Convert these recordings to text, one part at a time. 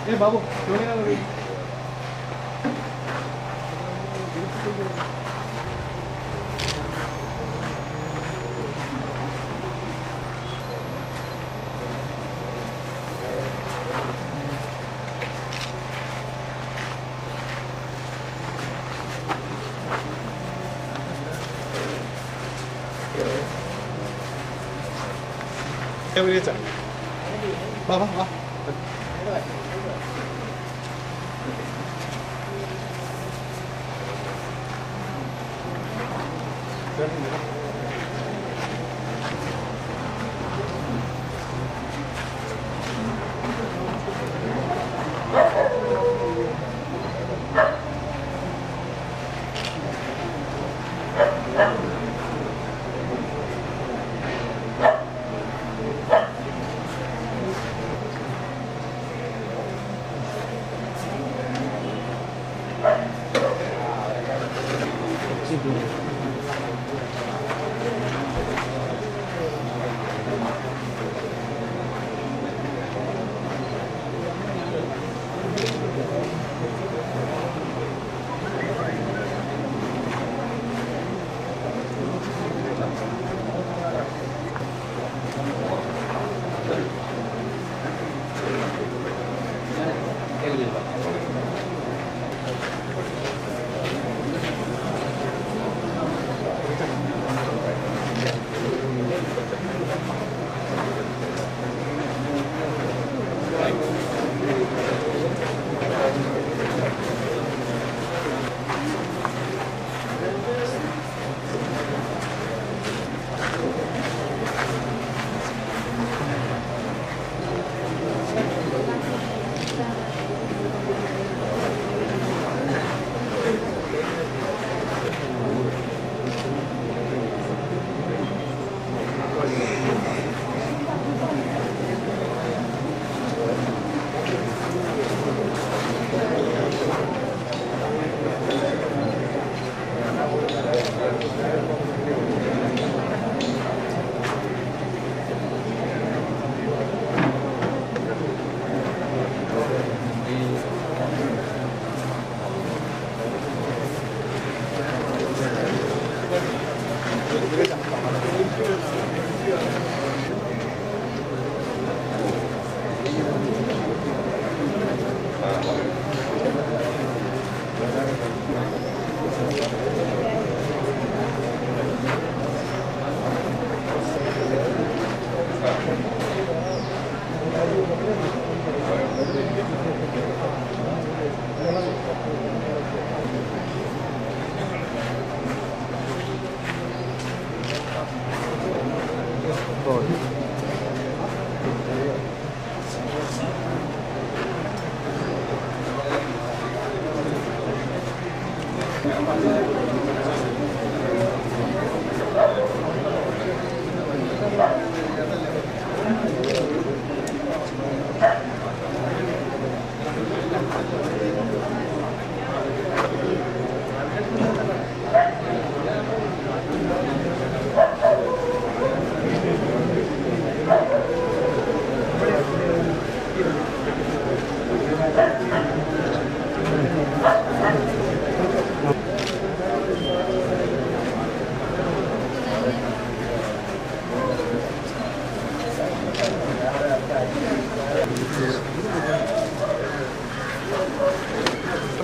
ए बाबू क्यों नहीं लगी theo đi chạy ba ba ba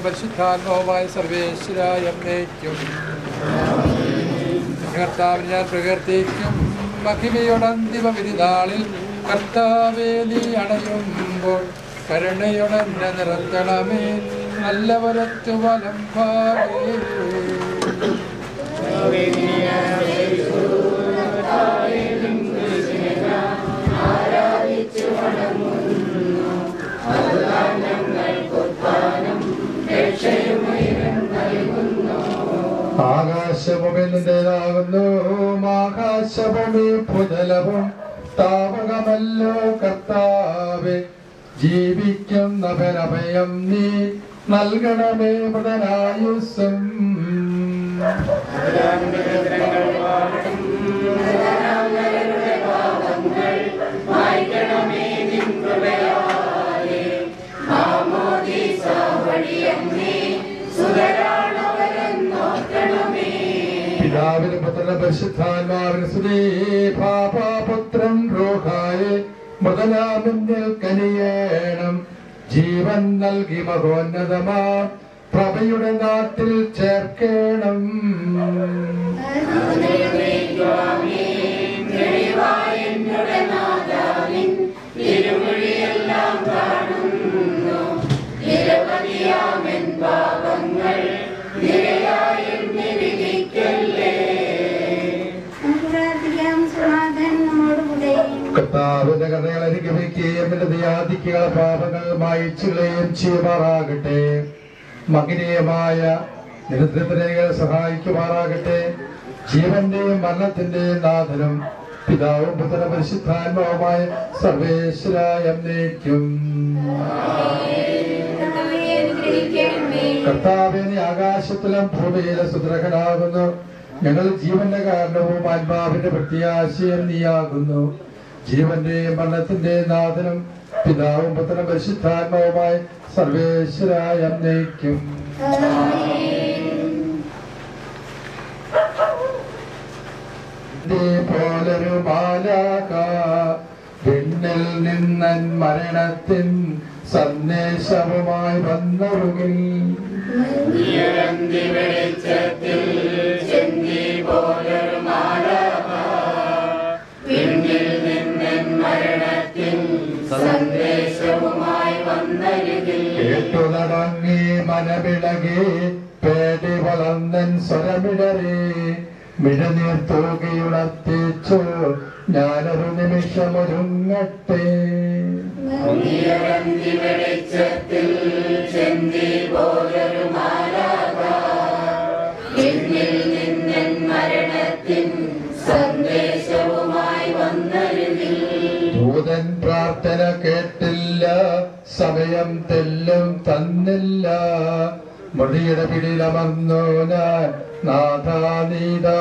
പരിശുദ്ധാത്മാവുമായ സർവേശ്വരായ എന്നേക്കും. കർത്താവിനെ ഞാൻ പ്രകീർത്തിക്കും മഹിമയോടന്തിമ വിധിനാളിൽ. കർത്താവേ നീ അണയുമ്പോൾ കരുണയോടെന്നെ നിറയ്ക്കണമേ, നല്ലവരത്തു വലം ഭാവേ. ആകാശഭൂമി നിന്റേതാകുന്നു, ആകാശഭൂമി ഭൂതലവും താവകമല്ലോ കർത്താവേ. ജീവിക്കുന്നവരഭയം നീ നൽകണമേ മൃതനായുസ്സും. പിതാവിന് പുത്രന് പരിശുദ്ധാത്മാവിന് സ്തുതി. പാപപുത്രൻ റൂഹായെ മൃതനാമിന്നിൽ കനിയേണം. ജീവൻ നൽകി മഹോന്നതമാ പ്രഭയുടെ നാട്ടിൽ ചേർക്കണം. കർത്താവിന്റെ കഥകൾ അനുഗമിക്കുകയും എന്റെ ദയാദിക്കുകളെ പാപങ്ങൾ മായിച്ചുകളയും ചെയ്യുമാറാകട്ടെ. മകനീയമായ നിരന്തരങ്ങൾ സഹായിക്കുമാറാകട്ടെ. ജീവന്റെയും മരണത്തിന്റെയും നാഥനും പിതാവും പുത്ര പരിശുദ്ധാത്മാവുമായ സർവേശ്വരായ എന്നേക്കും. കർത്താവേ നീ ആകാശത്തിലും ഭൂമിയിലെ സുദ്രഹനാകുന്നു. ഞങ്ങൾ ജീവന്റെ കാരണവും ആത്മാവിന്റെ പ്രത്യാശയും നീയാകുന്നു. ജീവന്റെയും മരണത്തിന്റെയും നാഥനും പിതാവും പുത്ര പരിശുദ്ധാത്മാവുമായ സർവേശ്വരായ എന്നേക്കും. പോലൊരു മാലാഖ പിന്നിൽ നിന്നൻ മരണത്തിൻ സന്ദേശവുമായി വന്നൊരുങ്ങിൽ. കേട്ടു നടങ്ങി മനമിളകി പേടി വളർന്നൻ സ്വരമിടറി. മിഴനീർ തൂകിയുണർത്തിച്ചു ഞാനൊരു നിമിഷമൊരുങ്ങട്ടെ. ദൂതൻ പ്രാർത്ഥന കേട്ടില്ല, സമയം തെല്ലും തന്നില്ല. മൊഴിയുടെ പിടിയിലമർന്നു ഞാൻ നാഥാനീതാനവലംബം.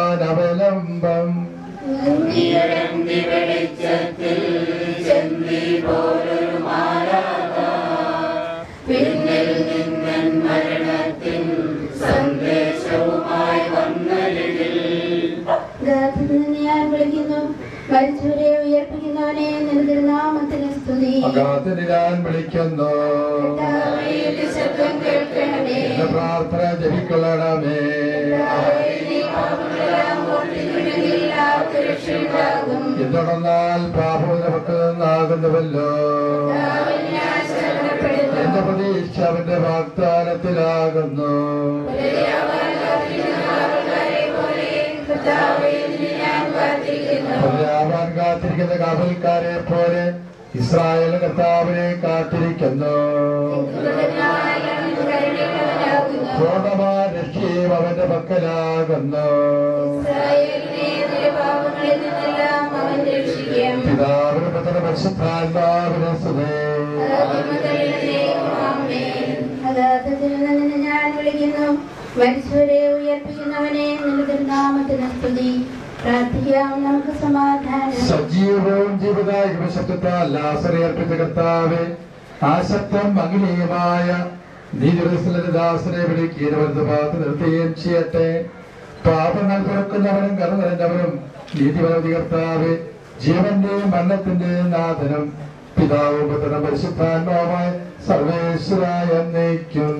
മരിച്ചവരെ ഉയർപ്പിക്കുന്നവനെ നിന്റെ നാമത്തിന് സ്തുതി. അഗാധന് ഞാൻ വിളിക്കുന്നു, എന്റെ പ്രാർത്ഥന ജപിക്കൊള്ളണമേ. എന്തുടർന്നാൽ പാപത്തിന്റെ പക്കൽ നിന്നാകുന്നുവല്ലോ. എന്റെ പ്രതീക്ഷ അവന്റെ വാഗ്ദാനത്തിലാകുന്നു. അവൻ കാത്തിരിക്കുന്ന കാവൽക്കാരെ പോലെ ഇസ്രായേൽ കർത്താവിനെ കാത്തിരിക്കുന്നു. പൂർണ്ണമായ രക്ഷയും അവന്റെ പക്കലാകുന്നു. പിതാവിന് പുത്ര പരിശുദ്ധാത്മാവിനെ സ്തുതി. ഞാൻ വിളിക്കുന്നു, മരിച്ചവരെ ഉയർപ്പിക്കുന്നവനെ നിന്റെ നാമത്തിന് സ്തുതി. പ്രാർത്ഥിക്കാം, നമുക്ക് സമാധാനം. സജീവവും ജീവദായക ശബ്ദത്താൽ ലാസറെ അർപ്പിച്ച കർത്താവേ, ആ ശബ്ദം മംഗളീയമായ നീ ജെറുസലേമിലെ ദാസനെ വിളിക്കുകയും ഭാഗത്ത് നിർത്തുകയും ചെയ്യട്ടെ. പാപങ്ങൾ തുറക്കുന്നവനും കരുണ നിറഞ്ഞവനും നീതിപരവതി കർത്താവേ, ജീവന്റെയും മരണത്തിന്റെയും നാഥനും പിതാവും പുത്രനും പരിശുദ്ധാത്മാവുമായ സർവേശ്വരായ എന്നേക്കും.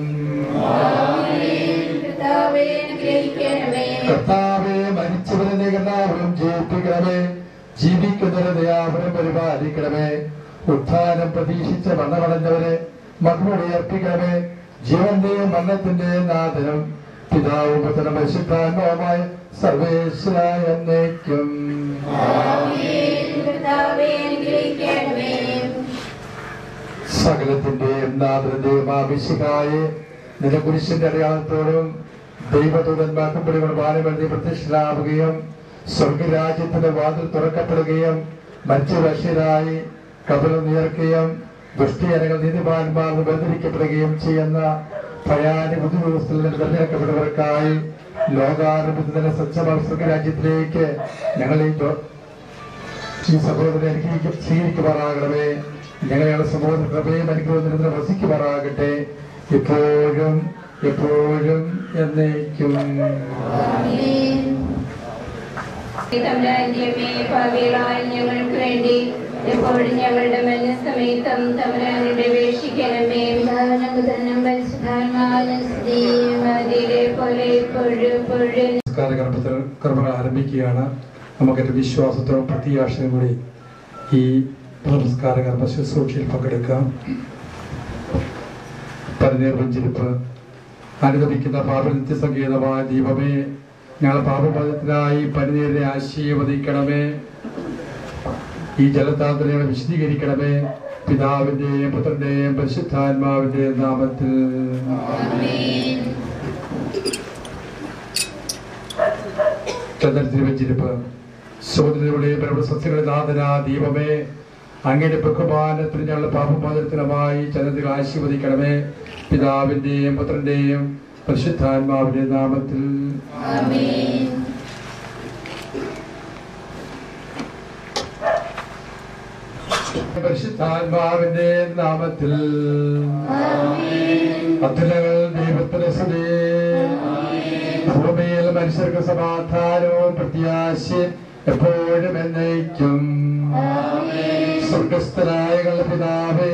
കർത്താവേ, മരിച്ചവരെ എല്ലാവരും ജീവിപ്പിക്കണമേ, ജീവിക്കുന്നവരെ ദയാവരം പരിപാലിക്കണമേ. ഉത്ഥാനം പ്രതീക്ഷിച്ച മരണമടഞ്ഞവരെ മക്കളോട് അർപ്പിക്കണമേ. ജീവന്റെയും മരണത്തിന്റെയും നാഥനും പിതാവും പുത്രനും പരിശുദ്ധാത്മാവുമായ സർവേശ്വരായ എന്നേക്കും. സകലത്തിന്റെയും നാഥന്റെയും ആവശ്യക്കായെ നിന്റെ കുരിശിന്റെ അടയാളത്തോടും ദൈവദൂതന്മാർക്കും പാലമെഴുതി പ്രത്യക്ഷരാവുകയും സ്വർഗരാജ്യത്തിന്റെ വാതിൽ തുറക്കപ്പെടുകയും മരിച്ചവശരായി കബറിൽ ഉയർക്കുകയും ദുഷ്ടജനങ്ങൾ നീതിമാന്മാർ വേർതിരിക്കപ്പെടുകയും ചെയ്യുന്ന ഭയാനുഭൂതി ദിവസത്തിൽ തിരഞ്ഞെടുക്കപ്പെട്ടവർക്കായി ലോകാരംഭത്തിന്റെ സ്വച്ഛമായ സ്വർഗരാജ്യത്തിലേക്ക് ഞങ്ങൾ ഈ സഹോദരനെ സ്വീകരിക്കുമാറാകണമേ. ഞങ്ങളുടെ സമൂഹത്തിൽ കൃപയും അനുഗ്രഹം വസിക്കുമാറാകട്ടെ, ഇപ്പോഴും എപ്പോഴും എന്നേക്കും. ഞങ്ങൾക്ക് വേണ്ടി എപ്പോഴും ഞങ്ങളുടെ മനസ്സമേതം തമ്പുരാനോട് അപേക്ഷിക്കണമേ. കർമ്മങ്ങൾ ആരംഭിക്കുകയാണ്. നമുക്കെന്റെ വിശ്വാസത്തോടും പ്രത്യാശയും കൂടി ഈ നമസ്കാര കർമ്മ ശുശ്രൂഷയിൽ പങ്കെടുക്കാം. പരനീർ വെഞ്ചിരിപ്പ് അനുഗമിക്കുന്ന പാപനിത്യസംഗീതമായ ദീപമേ, ഞങ്ങൾ പാപബോധത്തിനായി പരനീരിനെ ആശീർവദിക്കണമേ. ഈ ജലതാന്ത്രയെ വിശദീകരിക്കണമേ. പിതാവിന്റെയും പുത്രന്റെയും പരിശുദ്ധാത്മാവിന്റെയും നാമത്തിൽ. ചന്ദ്രത്തിൽ വെച്ചിരിപ്പ് സോദരയുടെ സസ്യങ്ങളുടെ നാഥന ദീപമേ, അങ്ങയുടെ ബഹുമാനത്തിന് ഞങ്ങളുടെ പാപമോചനത്തിനുമായി ചന്ദ്രത്തിൽ ആശീർവദിക്കണമേ. പിതാവിന്റെയും പുത്രന്റെയും പരിശുദ്ധാത്മാവിന്റെയും നാമത്തിൽ. പരിശുദ്ധാത്മാവിന്റെ നാമത്തിൽ. അത്യുന്നതങ്ങൾ ദൈവത്തിന്റെ സ്തുതി. ഭൂമിയിൽ മനുഷ്യർക്ക് സമാധാനവും പ്രത്യാശയും എപ്പോഴും എന്നേക്കും. സ്വർഗസ്ഥനായ പിതാവേ,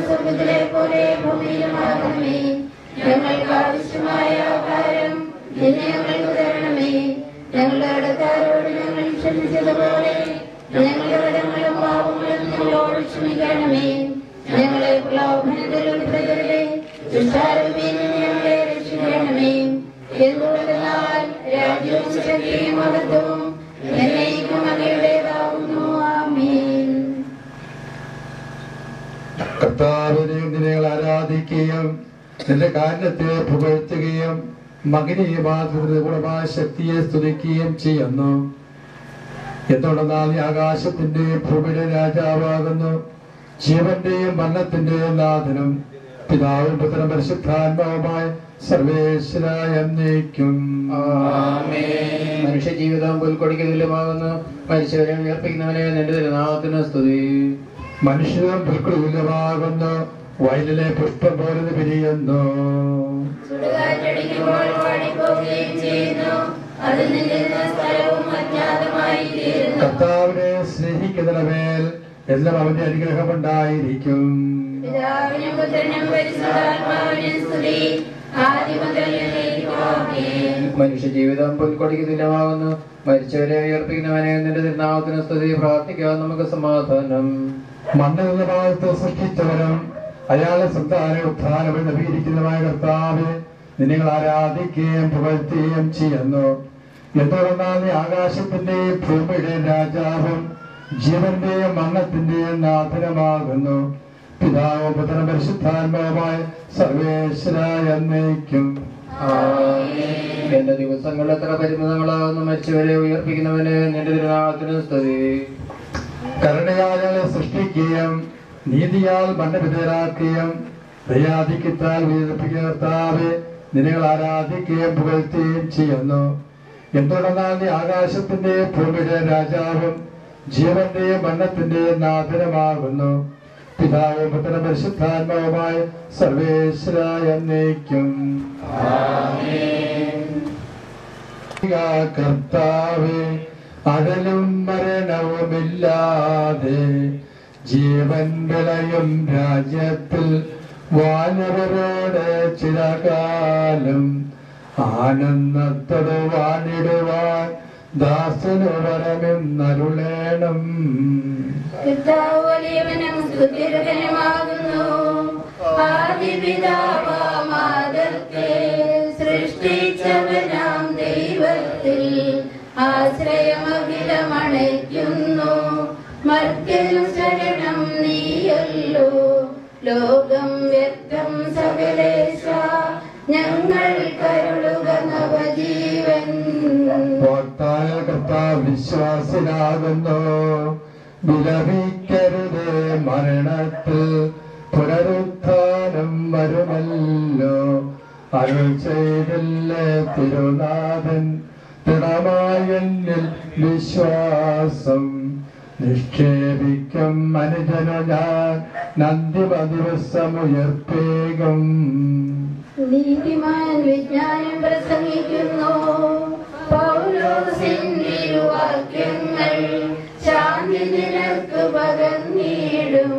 സ്വർഗത്തിലെ പോലെ ഭൂമിയിലുമാകണമേ. ഞങ്ങൾക്ക് ആവശ്യമായ ആഹാരം ഞങ്ങൾക്ക് തരണമേ. ഞങ്ങളുടെ കടക്കാരോട് ഞങ്ങൾ ക്ഷമിച്ചതുപോലെ ഞങ്ങളുടെ കടങ്ങളും പാപങ്ങളും ഞങ്ങളോട് ക്ഷമിക്കണമേ. ഞങ്ങളെ പ്രലോഭനത്തിൽ ഉൾപ്പെടുത്തരുതേ, ദുഷ്ടാരൂപിയിൽ നിന്ന് ഞങ്ങളെ രക്ഷിക്കണമേ. എന്തുകൊണ്ടെന്നാൽ രാജ്യവും ശക്തിയും മഹത്വവും എന്നേക്കും അങ്ങയുടേതാവുന്നു. ആമേൻ. കർത്താവിനെ നിന്നെ ആരാധിക്കുകയും നിന്റെ കാരണത്തെ പുകഴ്ത്തുകയും മകനീയമായ ശക്തിയെ സ്തുതിക്കുകയും ചെയ്യുന്നു. എന്തുകൊണ്ടെന്നാൽ നീ ആകാശത്തിന്റെയും ഭൂമിയുടെ രാജാവാകുന്നു. ജീവന്റെയും മരണത്തിന്റെയും നാഥനും പിതാവും പുത്രനും പരിശുദ്ധാത്മാവുമായ സർവേശ്വരായ എന്നേക്കും. മനുഷ്യ ജീവിതം പുൽക്കൊടിക്ക് തുല്യമാകുന്നു. മനുഷ്യരെ ഉയർപ്പിക്കുന്നവനെ നിന്റെ തിരുനാമത്തിന് സ്തുതി. മനുഷ്യരും പുൽക്കൊടി തുല്യമാകുന്നു. വയലിലെ പുഷ്പം പോലെ പിരിയുന്നു. കർത്താവിനെ സ്നേഹിക്കുന്നതിന്മേൽ എല്ലാം അവന്റെ അനുഗ്രഹം ഉണ്ടായിരിക്കും. മനുഷ്യ ജീവിതം പുൽക്കൊടിക്ക് തുല്യമാകുന്നു. മരിച്ചവരെ ഉയർപ്പിക്കുന്നവനെ നിന്റെ തിരുനാമത്തിന് സ്തുതി. പ്രാർത്ഥിക്കാൻ നമുക്ക് സമാധാനം. മണ്ണിൽ നിന്ന് ഭാഗത്ത് സൃഷ്ടിച്ചവനും അയാളെ സന്താന ഉത്ഥാനം നവീകരിക്കുന്നതുമായ കർത്താവ് നിങ്ങൾ ആരാധിക്കുകയും പുകഴ്ത്തുകയും ചെയ്യുന്നു. എന്തുകൊണ്ടെന്നാൽ നീ ആകാശത്തിന്റെയും ഭൂമിയുടെയും രാജാവും ജീവന്റെയും മരണത്തിന്റെയും നാഥനമാകുന്നു. പിതാവും പുത്രനും പരിശുദ്ധാത്മാവുമായ സർവേശ്വരായ എന്നേക്കും. എന്റെ ദിവസങ്ങൾ എത്ര പരിമിതങ്ങളാകുന്നു. മരിച്ചവരെ ഉയർപ്പിക്കുന്നവനെ നിന്റെ തിരുനാമത്തിന് സ്തുതി. കരുണയാലെ സൃഷ്ടിക്കുകയും നീതിയാൽ മരണവിധേയരാക്കുകയും ദയാധിക്യത്താൽ വീർപ്പിക്കുന്ന കർത്താവെ നിങ്ങൾ ആരാധിക്കുകയും പുകഴ്ത്തുകയും ചെയ്യുന്നു. എന്തുകൊണ്ടെന്നാൽ നീ ആകാശത്തിന്റെ ഭൂമിയുടെ രാജാവും ജീവന്റെയും മരണത്തിന്റെയും നാഥനമാകുന്നു. പിതാവും പുത്രനും പരിശുദ്ധാത്മാവുമായ സർവേശ്വരായ എന്നേക്കും. കർത്താവേ, അഴലും മരണവുമില്ലാതെ ജീവൻ വിളയും രാജ്യത്തിൽ വാനവരോട് ചിരകാലം ആനന്ദത്തോട് വാണിടുവാൻ ദാസനു വരമെന്നരുളേണം. കർത്താവ് വലിയവനും സ്തുത്യർഹനുമാകുന്നു. ആദിപിതാവാമാദത്തെ സൃഷ്ടിച്ചവനാം ദൈവത്തിൽ ആശ്രയമഖിലമണയ്ക്കുന്നു. മർത്യനു ശരണം നീയല്ലോ. ലോകം വ്യക്തം സകലേശ, ഞങ്ങൾ കരുളുക നവജീവൻ. കർത്താവ് വിശ്വാസിനാകുന്നു. വിലപിക്കരുത്, മരണത്തിൽ പുനരുത്ഥാനം വരുമല്ലോ. അരുൾ ചെയ്തില്ലേ തിരുനാഥൻ, ദൃഢമായെന്നിൽ വിശ്വാസം നിക്ഷേപിക്കും അനുജനു ഞാൻ അന്തിമ ദിവസമുയർപ്പേകും. നീതിമാൻ വിജ്ഞാനം പ്രസംഗിക്കുന്നു. പൗലോസിന്റെ ഇരുവാക്യങ്ങൾ ശാന്തി നിനക്ക് പകർന്നിടും.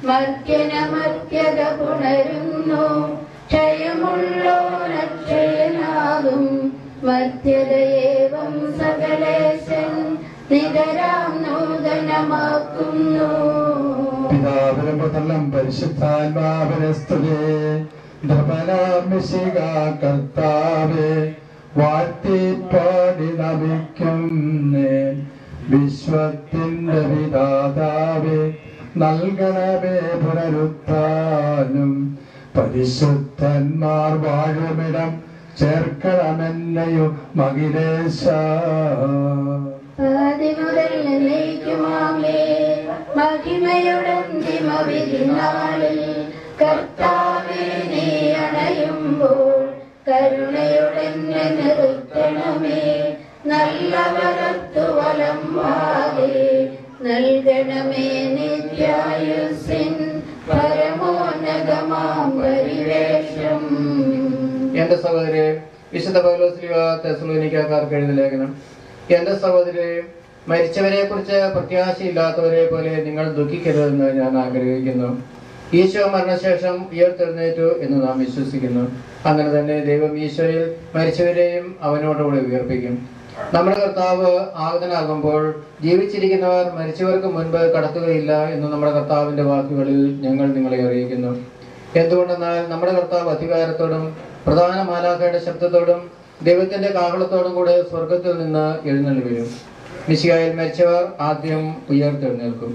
മർത്യനമർത്യത പുണരുന്നു. ക്ഷയമുള്ളോനക്ഷയനാകും. മർത്യതയേവം സകലേശൻ നിതരാം നൂതനമാക്കുന്നു. പിതാവിനും പുത്രനും പരിശുദ്ധാത്മാവിനെ സ്തുതി. ധർമ്മനാമിശിക കർത്താവേ, വാഴ്ത്തിപ്പാടി നമിക്കുന്നേ. വിശ്വത്തിന്റെ വിധാതാവേ, നൽകണമേ പുനരുത്ഥാനം. പരിശുദ്ധന്മാർ വാഴുമിടം ചേർക്കണമെന്നയും മകിലേശ. ആദിമുതൽ എന്നേക്കുമാമേ. മഹിമയുടന്തിമ വിധിനാളിൽ കർത്താവേ നീ അണയുമ്പോൾ കരുണയുടെന്നെ നിർത്തണമേ. നല്ലവരത്തു വലംഭാഗേ നൽകണമേ നിത്യായുസ്സിൻ പരമോന്നതമാം പരിവേഷം. എന്റെ സഹോദരരെ, വിശുദ്ധ പൗലോസ് തെസ്സലോനിക്കക്കാർക്ക് എഴുതിയ ലേഖനം. എന്റെ സഹോദരരെ, മരിച്ചവരെ കുറിച്ച് പ്രത്യാശയില്ലാത്തവരെ പോലെ നിങ്ങൾ ദുഃഖിക്കരുതെന്ന് ഞാൻ ആഗ്രഹിക്കുന്നു. ഈശോ മരണശേഷം ഉയർത്തെഴുന്നേറ്റു എന്ന് നാം വിശ്വസിക്കുന്നു. അങ്ങനെ തന്നെ ദൈവം ഈശോയിൽ മരിച്ചവരെയും അവനോടുകൂടി ഉയർപ്പിക്കും. നമ്മുടെ കർത്താവ് ആഗതനാകുമ്പോൾ ജീവിച്ചിരിക്കുന്നവർ മരിച്ചവർക്ക് മുൻപ് കടത്തുകയില്ല എന്ന് നമ്മുടെ കർത്താവിന്റെ വാക്കുകളിൽ ഞങ്ങൾ നിങ്ങളെ അറിയിക്കുന്നു. എന്തുകൊണ്ടെന്നാൽ നമ്മുടെ കർത്താവ് അധികാരത്തോടും പ്രധാന മാലാഖയുടെ ശബ്ദത്തോടും ദൈവത്തിന്റെ കാഹളത്തോടും കൂടെ സ്വർഗത്തിൽ നിന്ന് എഴുന്നള്ളി വരും. മിശിഹായിൽ മരിച്ചവർ ആദ്യം ഉയർത്തെഴുന്നേൽക്കും.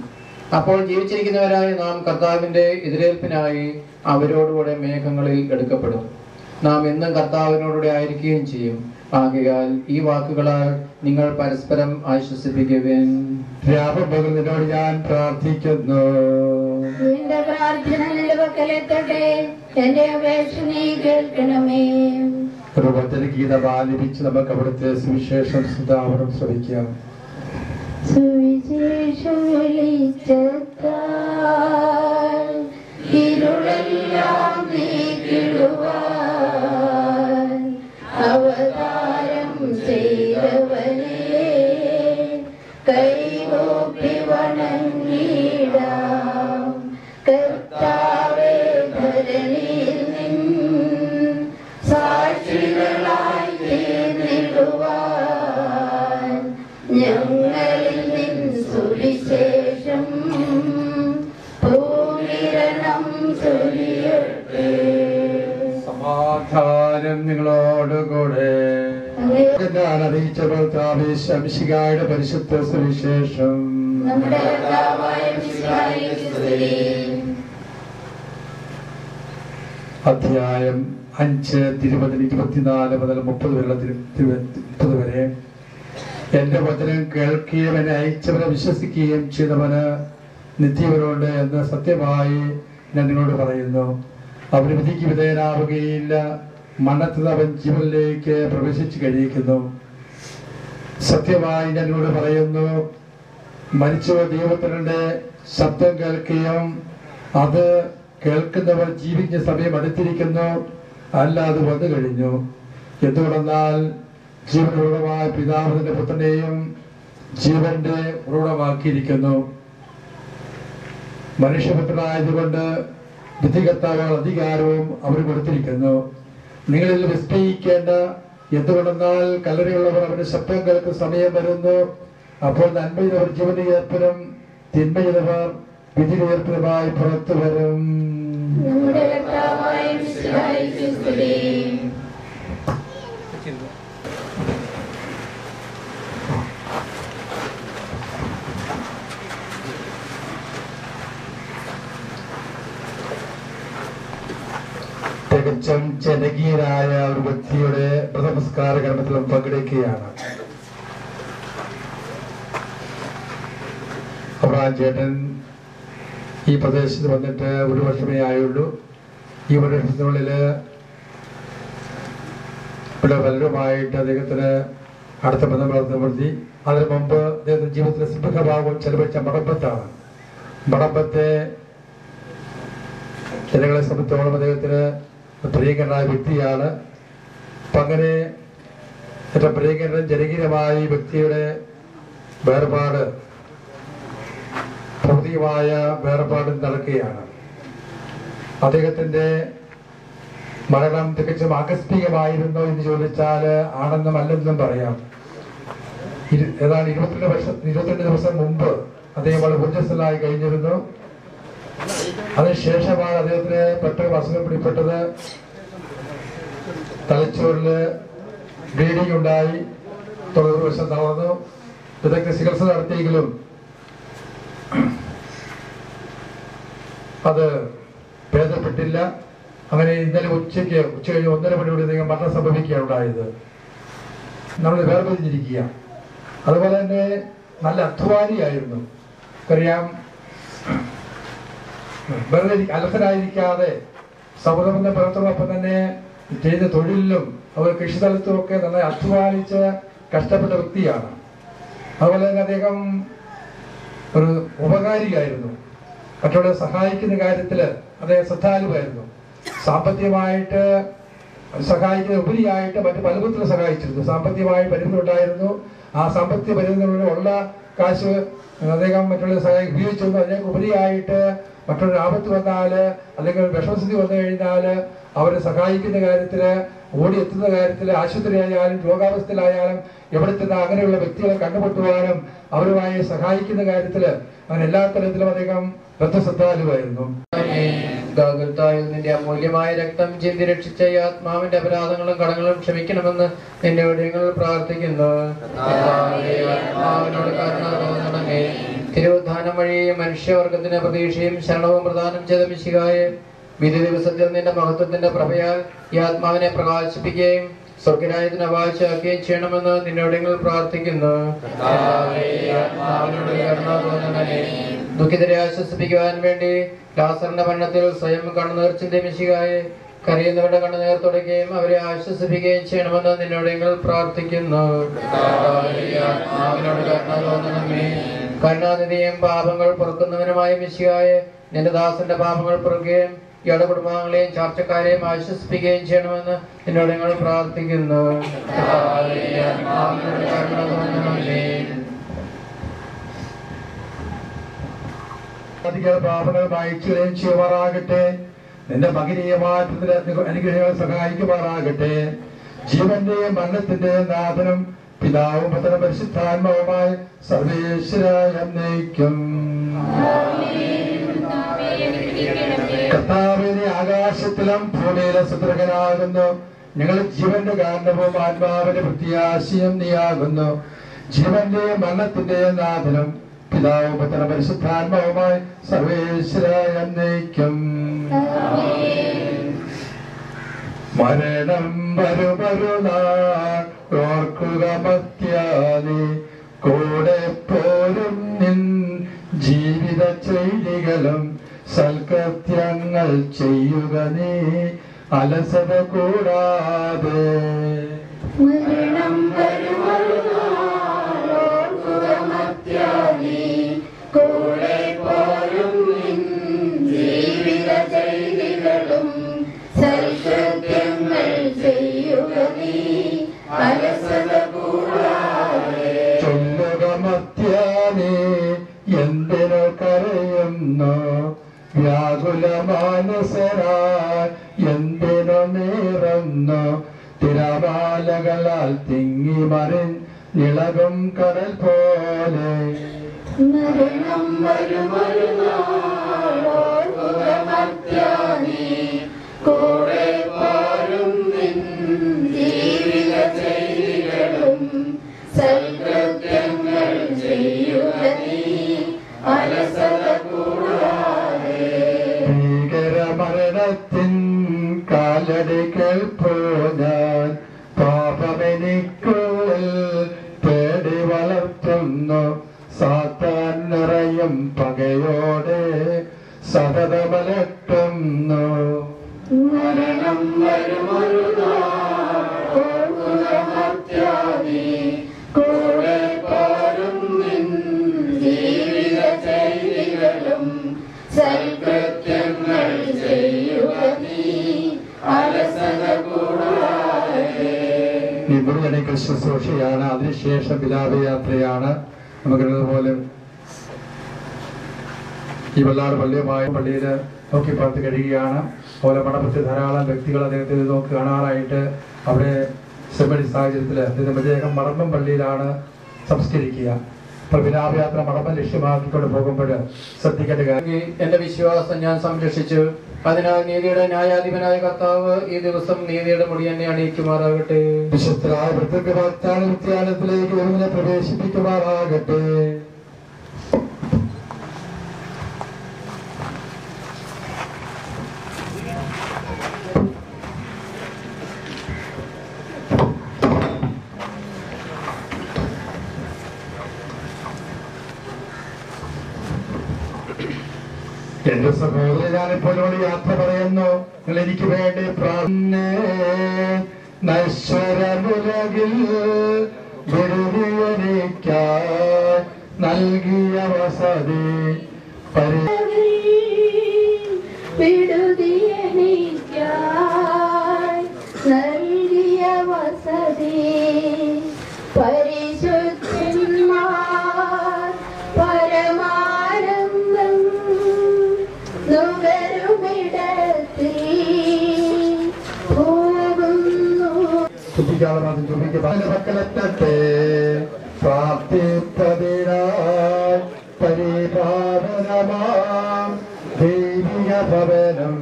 അപ്പോൾ ജീവിച്ചിരിക്കുന്നവരായ നാം കർത്താവിന്റെ എതിരേൽപ്പിനായി അവരോടുകൂടെ മേഘങ്ങളിൽ എടുക്കപ്പെടും. നാം എന്നും കർത്താവിനോടുകൂടെ ആയിരിക്കുകയും ചെയ്യും. ആകയാൽ ഈ വാക്കുകളാൽ നിങ്ങൾ പരസ്പരം ആശ്വസിപ്പിക്കുവിൻ. രാമപകൽ നിന്നോട് ഞാൻ പ്രാർത്ഥിക്കുന്നു. നിന്റെ പ്രാർത്ഥന നിന്റെ പക്കലെത്തട്ടെ. എന്റെ അപേക്ഷ നീ കേൾക്കണമേ. ഒരു വചനഗീതം ആലപിച്ച് നമുക്ക് അവിടുത്തെ സുവിശേഷം ശ്രദ്ധാവനം ശ്രമിക്കാം. സുവിശേഷ വെളിച്ചത്താൽ ഇരുളെല്ലാം നീക്കിടുവാൻ അവതാരം ചെയ്തവനെ കൈകൂപ്പി വണങ്ങിടാം. കർത്താവേ, ധരണിയിൽ നിൻ സാക്ഷികളായി തീർന്നിടുവാൻ ഞങ്ങളിൽ നിൻ സുവിശേഷം പൂകിരണം ചൊരിയട്ടെ. സമാധാനം നിങ്ങളോടുകൂടെ. ഞാൻ അറിയിച്ച ശംശികായുടെ പരിശുദ്ധ സുവിശേഷം. നമ്മുടെ കർത്താവായ മിശിഹായെ സ്തുതി. അധ്യായം 5 24 മുതൽ 30 വരെ. എന്റെ വചനം കേൾക്കുകയും എന്നെ അയച്ചവനെ വിശ്വസിക്കുകയും ചെയ്തവന് നിത്യവരുണ്ട് എന്ന് സത്യമായി ഞാൻ നിങ്ങളോട് പറയുന്നു. അവന് വിധിക്ക് വിധേയനാവുകയില്ല. മരണത്തിൽ അവൻ ജീവനിലേക്ക് പ്രവേശിച്ചു കഴിയിക്കുന്നു. സത്യമായി ഞാൻ നിങ്ങളോട് പറയുന്നു, മരിച്ചവർ ദൈവത്തിന്റെ ശബ്ദം കേൾക്കുകയും അത് കേൾക്കുന്നവർ ജീവിക്കുന്ന സമയം അടുത്തിരിക്കുന്നു, അല്ല അത് വന്നു കഴിഞ്ഞു. എന്തുകൊണ്ടെന്നാൽ ജീവനുള്ളമായ പിതാവിന്റെ പുത്രനെയും ജീവന്റെ ഉറവിടമാക്കിയിരിക്കുന്നു. മനുഷ്യപുത്രനായതുകൊണ്ട് വിധികർത്താവുള്ള അധികാരവും അവർ കൊടുത്തിരിക്കുന്നു. നിങ്ങളിൽ വിസ്മയിക്കേണ്ട, എന്തുകൊണ്ടെന്നാൽ കല്ലറയുള്ളവർ അവന്റെ ശബ്ദം കേൾക്കുന്ന സമയം വരുന്നു. അപ്പോൾ നന്മ ചെയ്തവർ ജീവന്റെ ഏർപ്പനും തിന്മ ചെയ്തവർ വിധിയുടെ ഏർപ്പനുമായി പുറത്തു വരും. തികച്ചും ജനകീയനായ ഒരു വ്യക്തിയുടെ വ്രതനമസ്കാര കർമ്മത്തിലും പങ്കെടുക്കുകയാണ്. അബ്രഹാം ചേട്ടൻ ഈ പ്രദേശത്ത് വന്നിട്ട് 1 വർഷമേ ആയുള്ളൂ. ഈ 1 വർഷത്തിനുള്ളിൽ ഇവിടെ പലരുമായിട്ട് അദ്ദേഹത്തിന് അടുത്ത ബന്ധം വളർത്തി. അതിനു മുമ്പ് അദ്ദേഹത്തിന്റെ ജീവിതത്തിലെ സിംഹഭാഗം ചെലവഴിച്ച മടമ്പത്താണ്. മടമ്പത്തെ ജനങ്ങളെ സംബന്ധിച്ചോളം അദ്ദേഹത്തിന് പ്രിയങ്കരനായ വ്യക്തിയാണ്. അപ്പൊ അങ്ങനെ ഏറ്റവും പ്രിയങ്കരനും ജനകീയമായ വ്യക്തിയുടെ വേർപാട് ഭൗതികമായ വേർപാട് നടക്കുകയാണ്. അദ്ദേഹത്തിന്റെ മരണം തികച്ചും ആകസ്മികമായിരുന്നോ എന്ന് ചോദിച്ചാൽ ആണെന്നും അല്ലെന്നും പറയാം. ഏതാണ്ട് 22 ദിവസം മുമ്പ് അദ്ദേഹം വളരെ ഊർജ്ജസ്വലായി കഴിഞ്ഞിരുന്നു. അതിനുശേഷമാണ് അദ്ദേഹത്തിന് പെട്ടെന്ന് അസുഖം പിടിപ്പെട്ടത്. തലച്ചോറില് ബ്ലീഡിംഗ് ഉണ്ടായി. 90 ദിവസം തളർന്നു. വിദഗ്ധ ചികിത്സ നടത്തിയെങ്കിലും അത് ഭേദപ്പെട്ടില്ല. അങ്ങനെ ഇന്നലെ ഉച്ച കഴിഞ്ഞ് 1:30 മണിയോടെ അദ്ദേഹം മരണം സംഭവിക്കുകയാണ് ഉണ്ടായത്. നമ്മൾ വേർപിരിഞ്ഞിരിക്കുക. അതുപോലെ തന്നെ നല്ല അധ്വാനിയായിരുന്നു. അറിയാം, വെറുതെ അലസനായിരിക്കാതെ സൗഹൃദബന്ധം പുലർത്തുന്നൊപ്പം തന്നെ ചെയ്ത തൊഴിലിലും അവർ കൃഷിസ്ഥലത്തും ഒക്കെ നന്നായി അധ്വാനിച്ച് കഷ്ടപ്പെട്ട വ്യക്തിയാണ്. അതുപോലെ തന്നെ അദ്ദേഹം ഒരു ഉപകാരിയായിരുന്നു. മറ്റുള്ളവരെ സഹായിക്കുന്ന കാര്യത്തില് അദ്ദേഹം ശ്രദ്ധാലുവായിരുന്നു. സാമ്പത്തികമായിട്ട് സഹായിക്കുന്ന ഉപരിയായിട്ട് മറ്റു പല വിധത്തിലും സഹായിച്ചിരുന്നു. സാമ്പത്തികമായി പരിമിതി ഉണ്ടായിരുന്നു. ആ സാമ്പത്തിക പരിമിതിയുള്ള കാശ് അദ്ദേഹം മറ്റുള്ളവരെ സഹായിക്കാൻ ഉപയോഗിച്ചിരുന്നു. അതിനൊക്കെ ഉപരിയായിട്ട് മറ്റൊരു ആപത്ത് വന്നാല് അല്ലെങ്കിൽ വിഷമസ്ഥിതി വന്നു കഴിഞ്ഞാല് അവരെ സഹായിക്കുന്ന കാര്യത്തില്, ഓടിയെത്തുന്ന കാര്യത്തില്, ആശുപത്രിയായാലും രോഗാവസ്ഥയിലായാലും എവിടെ ചെന്ന അങ്ങനെയുള്ള വ്യക്തികളെ കണ്ടുമുട്ടുവാനും അവരുമായി സഹായിക്കുന്ന കാര്യത്തില് അങ്ങനെ എല്ലാ തരത്തിലും അദ്ദേഹം ശ്രദ്ധാലുവായിരുന്നു. നിന്റെ അമൂല്യമായ രക്തം ചിന്തി രക്ഷിച്ച ഈ ആത്മാവിന്റെ അപരാധങ്ങളും കടങ്ങളും ക്ഷമിക്കണമെന്ന് നിന്നോട് ഞങ്ങൾ പ്രാർത്ഥിക്കുന്നു. ആത്മാവിനോട് കരുണ തോന്നണമേ. തിരുവുദ്ധാനം വഴി മനുഷ്യവർഗത്തിന് പ്രതീക്ഷയും ശരണവും പ്രദാനം ചെയ്ത മിശിഹായെ വിധി ദിവസത്തിൽ നിന്റെ മഹത്വത്തിന്റെ പ്രഭയാൽ ഈ ആത്മാവിനെ പ്രകാശിപ്പിക്കുകയും സ്വർഗരാജ്യത്തിന് അവകാശമാക്കുകയും ചെയ്യണമെന്ന് നിന്നോട് ഞങ്ങൾ പ്രാർത്ഥിക്കുന്നു. ആത്മാവിനോട് കരുണ തോന്നണമേ. ദുഃഖിതരെ ആശ്വസിപ്പിക്കുവാൻ വേണ്ടി ലാസറിന്റെ മരണത്തിൽ സ്വയം കണ്ണുനീർ ചിന്തിയ മിശിഹായെ കരയുന്നവരുടെ കണ്ണുനീർ തുടയ്ക്കുകയും അവരെ ആശ്വസിപ്പിക്കുകയും ചെയ്യണമെന്ന് നിന്നോട് ഞങ്ങൾ പ്രാർത്ഥിക്കുന്നു. ആത്മാവിനോട് കരുണ തോന്നണമേ. കരുണാനിധിയും പാപങ്ങൾ പൊറുക്കുന്നവനുമായ മിശിഹായെ നിന്റെ ദാസന്റെ പാപങ്ങൾ പൊറുക്കുകയും ഇയാളുടെ കുടുംബാംഗങ്ങളെയും ചാർച്ചക്കാരെയും ആശ്വസിപ്പിക്കുകയും ചെയ്യണമെന്ന് നിന്നോട് ഞങ്ങൾ പ്രാർത്ഥിക്കുന്നു. പാപങ്ങൾ മായ്ച്ചുകയും ചെയ്യുമാറാകട്ടെ. നിന്റെ മകനീയമായ അനുഗ്രഹങ്ങൾ സഹായിക്കുമാറാകട്ടെ. ജീവന്റെയും മരണത്തിന്റെയും നാഥനും പിതാവും പുത്രനും പരിശുദ്ധാത്മാവുമായി സർവേശ്വരായ എന്നേക്കും. കർത്താവിനെ ആകാശത്തിലും ഭൂമിയിലെ സുദൃഢനാകുന്നു. ഞങ്ങൾ ജീവന്റെ കാരണവും ആത്മാവിന്റെ പ്രത്യാശയും നീയാകുന്നു. ജീവന്റെയും മരണത്തിന്റെയും നാഥനും പിതാവും പുത്രനും പരിശുദ്ധാത്മാവുമായി സർവേശ്വരായ എന്നേക്കും. മരണം വരുമൊരു നാൾ ഓർക്കുക മത്യാനി, കൂടെ പോരും നിൻ ജീവിത ചെയ്തികളും സൽകൃത്യങ്ങൾ ചെയ്യുക നീ അലസത കൂടാതെ. മരണം വരുമൊരു നാൾ ഓർക്കുക മത്യാനി, കൂടെ പോരും നിൻ ജീവിത ചെയ്തികളും സൽകൃത്യങ്ങൾ ചെയ്യുക നീ അലസത മാനസരായി എന്തിനു തിരമാലകളാൽ തിങ്ങി മറിഞ്ഞിളകും കടൽ പോലെ മരണം വരുമരുനാളോർമത്യാനീ കൂടെ പോരും നിൻ ജീവിത ചെയ്തികളും സൽകൃത്യങ്ങൾ ചെയ്യുക നീ അലസത കൂടാതെ ഭീകരമരണത്തിൻ കാലടി കേൾപ്പോ ഞാൻ പാപമെനിക്കുള്ളിൽ പേടി വളർത്തുന്നു സാത്താൻ നിറയും പകയോടെ സതതമലട്ടുന്നു മരണം വരുമരുനാളോർമത്യാനീ കൂടെ പോരും നിൻ ജീവിത ചെയ്തികളും സൽകൃത്യങ്ങൾ ചെയ്യുക നീ അലസത കൂടാതെ. നിബുണനിക്കൽ ശുശ്രൂഷയാണ്, അതിനുശേഷം വിലാപയാത്രയാണ്. നമുക്കതുപോലെ ഈ വെള്ളാട് പള്ളിയിൽ നോക്കി പാർത്ത് കഴിയുകയാണ്. അതുപോലെ മണ്ഡപത്തിൽ ധാരാളം വ്യക്തികൾ അദ്ദേഹത്തെ നോക്കി കാണാനായിട്ട് അവിടെ സെമിനറി സാഹചര്യത്തിൽ അദ്ദേഹം അദ്ദേഹം മടമ്പം പള്ളിയിലാണ് സംസ്കരിക്കുക. അപ്പോൾ വിലാപയാത്ര മടമ്പം ലക്ഷ്യമാക്കിക്കൊണ്ട് പോകുമ്പോൾ ശ്രദ്ധിക്കേണ്ട കാര്യം, എന്റെ വിശ്വാസം ഞാൻ സംരക്ഷിച്ചു. അതിനാൽ നീതിയുടെ ന്യായാധിപനായ കർത്താവ് ഈ ദിവസം നീതിയുടെ മുടി എന്നെ അണിയിക്കുമാറാകട്ടെ. വിശുദ്ധരായ വിദ്യാലയത്തിലേക്ക് ഒരുവിനെ പ്രവേശിപ്പിക്കുമാറാകട്ടെ. എന്റെ സഹോദരൻ, ഞാനിപ്പോൾ യാത്ര പറയുന്നു. നിങ്ങൾ എനിക്ക് വേണ്ടി നശ്വരമുലകിൽ വിടുതിയെനിക്കായി നൽകിയ വസതി വിടുതിയെനിക്കായി നൽകിയ വസതി പരിശുദ്ധന്മാർ പരമാനന്ദം നുകരുമിടത്തിൽ പോകുന്നു. പക്കലെത്തട്ടെ പ്രാർത്ഥിപ്പതിനായി പരിപാലനമാം ദൈവിക ഭവനം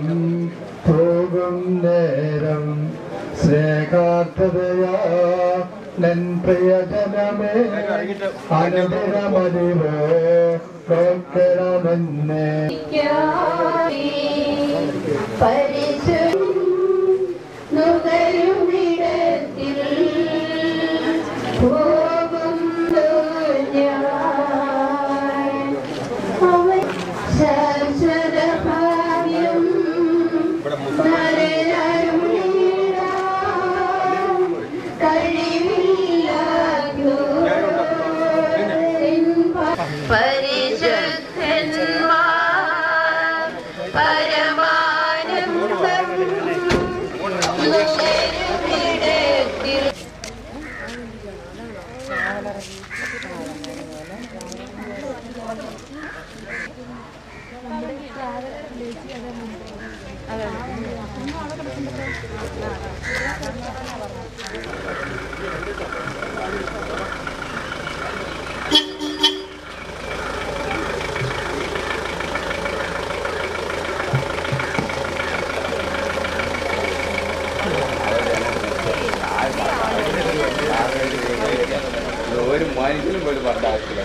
പോകും നേരം സ്നേഹാർത്ഥതയാ നൻ പ്രിയജനമേ അനുദിനമതിവോ നോക്കണമെന്നേ പരിശുദ്ധ നുകരുമിടത്തിൽ പോകുന്നു ഞാൻ. അവൻ ശാശ്വത ഭാഗ്യം നരനരുളിടാൻ കഴിവില്ലാത്തോ പരിശുദ്ധന്മാർ പരമാനന്ദം നുകരുമിടത്തിൽ ഒരു മനുഷ്യനും പോലും പറഞ്ഞ ആവശ്യമില്ല.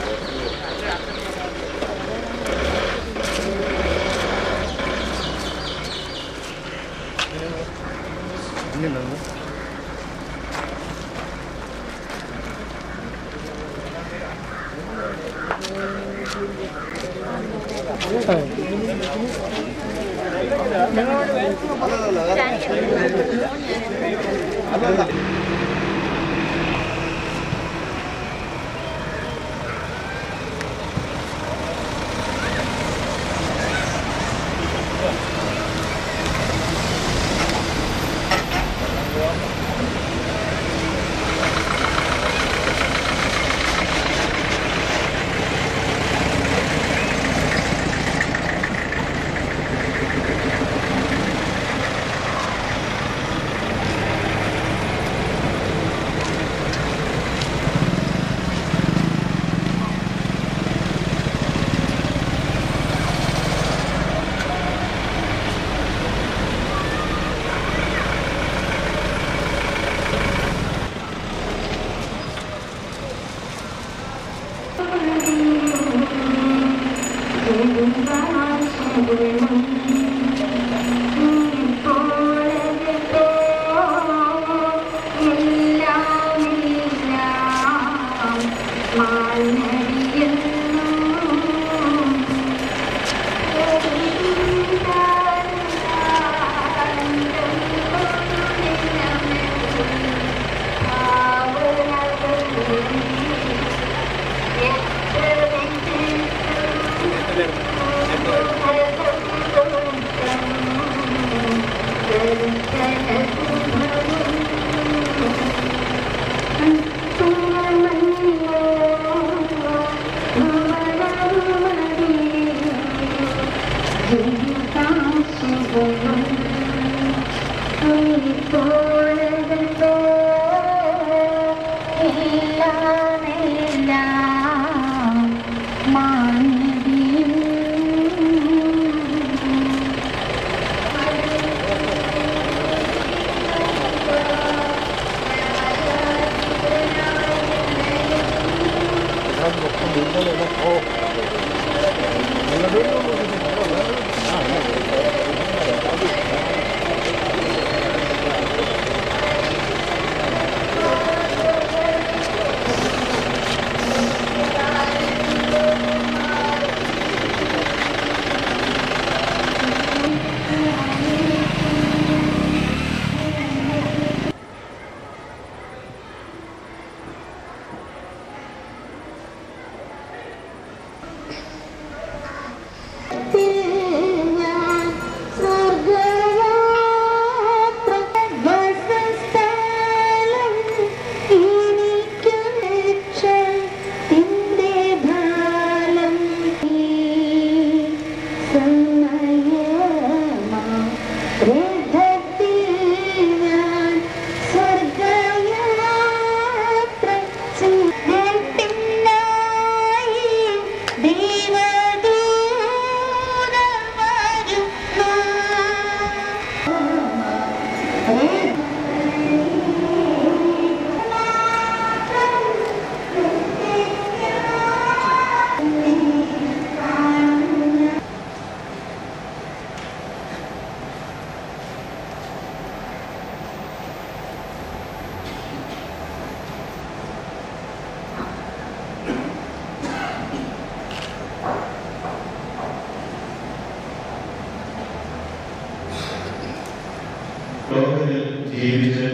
ലോകത്തിൽ ജീവിച്ച്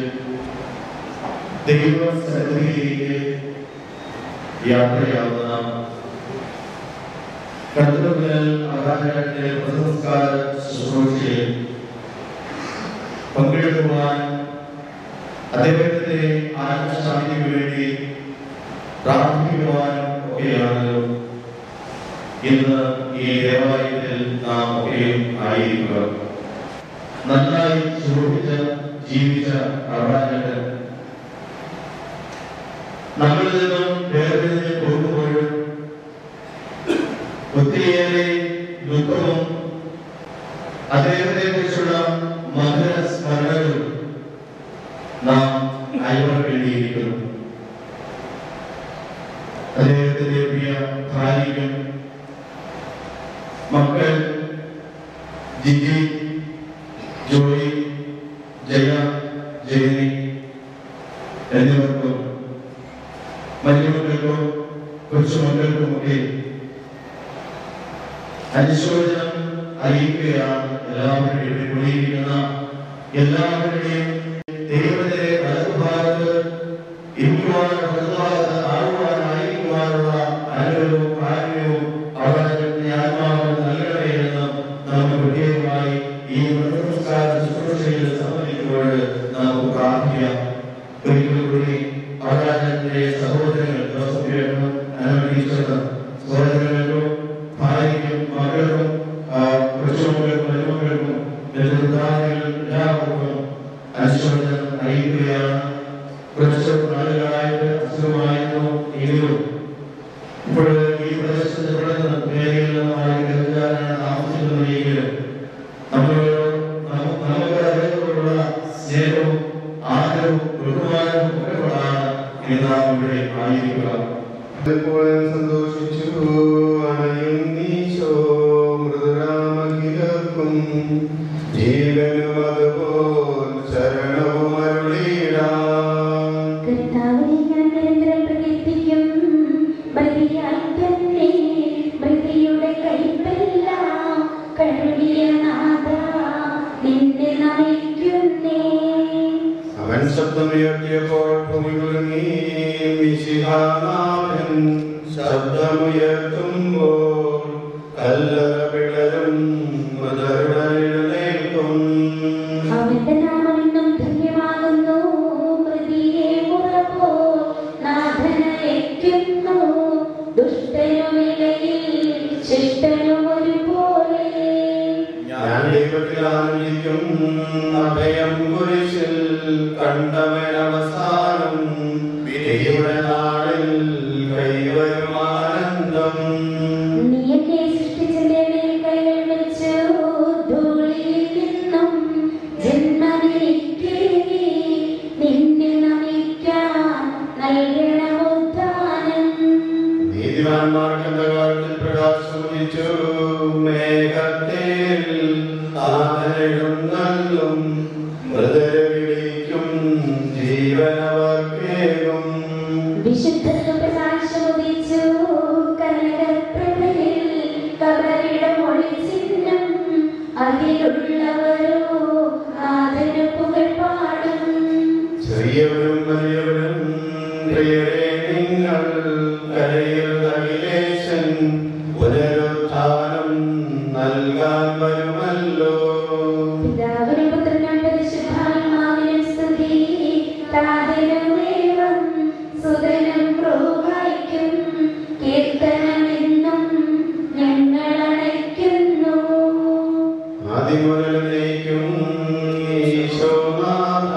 ദൈവസന്നിധിയിലേക്ക് യാത്രയാവുന്ന കർത്തൃമേൽ ആരാധനയുടെ പ്രസംസ്കാര ശുശ്രൂഷയിൽ പങ്കെടുക്കുവാൻ അദ്ദേഹത്തിന്റെ ആത്മശാന്തിക്ക് വേണ്ടി പ്രാർത്ഥിക്കുവാനും ഒക്കെയാണ് ഇന്ന് ഈ ദേവാലയത്തിൽ നാം ഒക്കെയും ആയിരിക്കുക. നന്നായി ശോഭിച്ച ജീവിച്ച ആരാധകൻ നമ്മളിൽ നിന്നും വേർതിരിഞ്ഞ് പോകുമ്പോഴും ഒത്തിരിയേറെ ദുഃഖവും അദ്ദേഹത്തെ കുറിച്ചുള്ള മധുര സ്മരണകളും നാം അയവിടേണ്ടിയിരിക്കുന്നു. അദ്ദേഹത്തിന്റെ പ്രിയ ഭാര്യയും മക്കൾ ജിജി, ജോയി, ജയ, ജയനി എന്നിവർക്കും മരുമക്കൾക്കും കൊച്ചുമക്കൾക്കുമൊക്കെ അനുശോചനം അറിയിക്കുകയാണ്. എല്ലാവരുടെയും ഇവിടെ കൂടിയിരിക്കുന്ന എല്ലാവരുടെയും ദൈവത്തിന്റെ വലതുഭാഗത്ത് ഇരിക്കുവാനുള്ള ആകുവാനായിരിക്കുവാനുള്ള അനുഗ്രഹവും കാരുണ്യവും അവരുടെ ആത്മാവിന് നൽകണമേ എന്ന് നമുക്ക് പ്രത്യേകമായി ഈ നമസ്കാര ശുശ്രൂഷയിൽ സംബന്ധിക്കുമ്പോൾ നമുക്ക് പ്രാർത്ഥിക്കാം. ഒരിക്കൽ കൂടി ആരാധനത്തിന്റെ സഹോദരങ്ങൾ അനുഗ്രഹിച്ചത് സഹോദരങ്ങൾക്കും ഭാര്യയ്ക്കും മകൾക്കും കൊച്ചുമക്കൾക്കും മരുമക്കൾക്കും എല്ലാവർക്കും അനുശോചനം അറിയിക്കുകയാണ്. കുറച്ച് നാളുകളായിട്ട് അസുഖമായിരുന്നു എങ്കിലും ഇപ്പോൾ ഈ പ്രദേശത്ത് താമസിക്കുന്നതെങ്കിലും നമുക്ക് അദ്ദേഹത്തോടുള്ള സ്നേഹവും ആദരവും ബഹുമാനവും ഒക്കെയാണ് ഇന്ന് നാം ഇവിടെ ആയിരിക്കുക. സന്തോഷിച്ചു അനയുന്നീശോ മൃദുരാമകി അവൻ ശബ്ദമുയർത്തിയപ്പോൾ ഭൂമി കുലുങ്ങി. മിശിഹാനാഥൻ ശബ്ദമുയർത്തുമ്പോൾ കല്ലറ പിളരും, മൃതരുടെ എഴുന്നേൽക്കും. അവന്റെ നാമം ഇന്നും ധന്യമാകുന്നു. പ്രതിയെ മുറപ്പോ നാഥനയക്കുന്നു. ദുഷ്ടനുമിടയിൽ ശിഷ്ടനും ഒരുപോലെ. ഞാൻ ദൈവത്തിൽ ആനന്ദിക്കും. അഭയം കുരിശിൽ കണ്ടവനവസാനം. വിധിയുടെ നാളിൽ കൈവരും ആനന്ദം. നീ എന്നെ സൃഷ്ടിച്ചതിന്റെ മേൽ കൈകൾ വെച്ചു. ധൂളിയിൽ നിന്നും ജന്മനിരിക്കേകി. നിന്നെ നമിക്കാൻ നൽകണമുദ്ധാനം. നീതിമാന്മാർക്ക് അന്ധകാരത്തിൽ പ്രകാശം ഉദിച്ചു. മേഘത്തേൽ ആദരഴുന്നള്ളും. മൃതരെ വിളിക്കും, ജീവനവർക്കേകും. വിശുദ്ധർക്ക് പ്രകാശമുദിച്ചു. കനകപ്രഭയിൽ കബറിടം ഒളിച്ചിന്നും. അതിലുള്ളവരോ നാഥനു പുകഴ് പാടും. ചെറിയവരും വലിയവരും പ്രിയരെ നിങ്ങൾ കരയിൽ അഖിലേശൻ പുനരുത്ഥാനം നൽകാൻ വരുമല്ലോ. പിതാവിനും പുത്രനും പരിശുദ്ധാത്മാവിനും സ്തുതി. താതനുമേവം സുതനും പ്രോഹായിക്കും. കീർത്തനമെന്നും ഞങ്ങൾ അണയ്ക്കുന്നു. ആദിമുതലേക്കും ഈശോനാഥ,